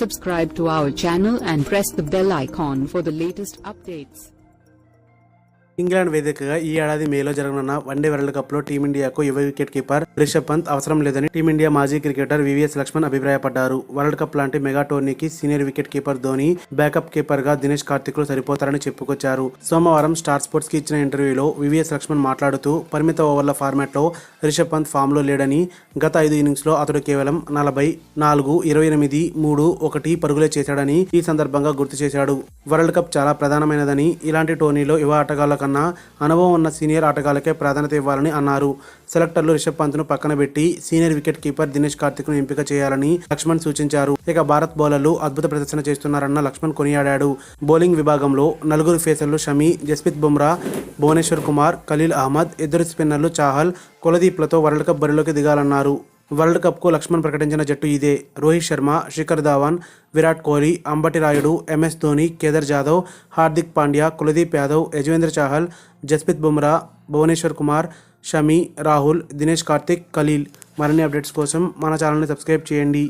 Subscribe to our channel and press the bell icon for the latest updates. England వేదికగా ఈ ఏడాది మేలో జరగనున్న వన్డే వరల్డ్ కప్ లో టీమిండియాకు యువ వికెట్ కీపర్ రిషబ్ పంత్ అవసరం లేదని టీమిండియా మాజీ క్రికెటర్ వివిఎస్ లక్ష్మణ్ అభిప్రాయపడ్డారు. వరల్డ్ కప్ లాంటి మెగా టోర్నీకి senior wicket keeper Dhoni backup keeper గా దినేష్ కార్తిక్లు సరిపోతారని చెప్పుకొచ్చారు. సోమవారం స్టార్ స్పోర్ట్స్ కి ఇచ్చిన ఇంటర్వ్యూలో వివిఎస్ లక్ష్మణ్ మాట్లాడుతూ పరిమిత ఓవర్ల ఫార్మాట్ లో రిషబ్ పంత్ ఫామ్ లో లేడని, గత 5 ఇన్నింగ్స్ లో అతడు కేవలం 44, 28, 3, 1 పరుగులే చేశాడని ఈ సందర్భంగా గుర్తు చేశాడు. వరల్డ్ కప్ చాలా ప్రధానమైనదని, ఇలాంటి టోర్నీలో యువ ఆటగాళ్ల కన్నా అనుభవం ఉన్న సీనియర్ ఆటగాళ్లకే ప్రాధాన్యత ఇవ్వాలని అన్నారు. సెలెక్టర్లు రిషబ్ పంత్ ను పక్కన పెట్టి senior wicket keeper Dinesh Karthik ను ఎంపిక చేయాలని లక్ష్మణ్ సూచించారు. ఇక భారత్ బౌలర్లు అద్భుత ప్రదర్శన చేస్తున్నారన్న లక్ష్మణ్ కొనియాడాడు. బౌలింగ్ విభాగంలో 4 పేసర్లు షమి, జస్ప్రీత్ బుమ్రా, భువనేశ్వర్ కుమార్, ఖలీల్ అహ్మద్, 2 స్పిన్నర్లు చాహల్, కులదీప్లతో వరల్డ్ కప్ బరిలోకి దిగాలన్నారు. వరల్డ్ కప్కు లక్ష్మణ్ ప్రకటించిన జట్టు ఇదే. రోహిత్ శర్మ, శిఖర్ ధావన్, విరాట్ కోహ్లీ, అంబటి రాయుడు, ఎంఎస్ ధోని, కేదార్ జాదవ్, హార్దిక్ పాండ్యా, కులదీప్ యాదవ్, యజ్వేంద్ర చాహల్, జస్ప్రీత్ బుమ్రా, భువనేశ్వర్ కుమార్, షమి, రాహుల్, దినేష్ కార్తిక్, ఖలీల్. మరిన్ని అప్డేట్స్ కోసం మన ఛానల్ని సబ్స్క్రైబ్ చేయండి.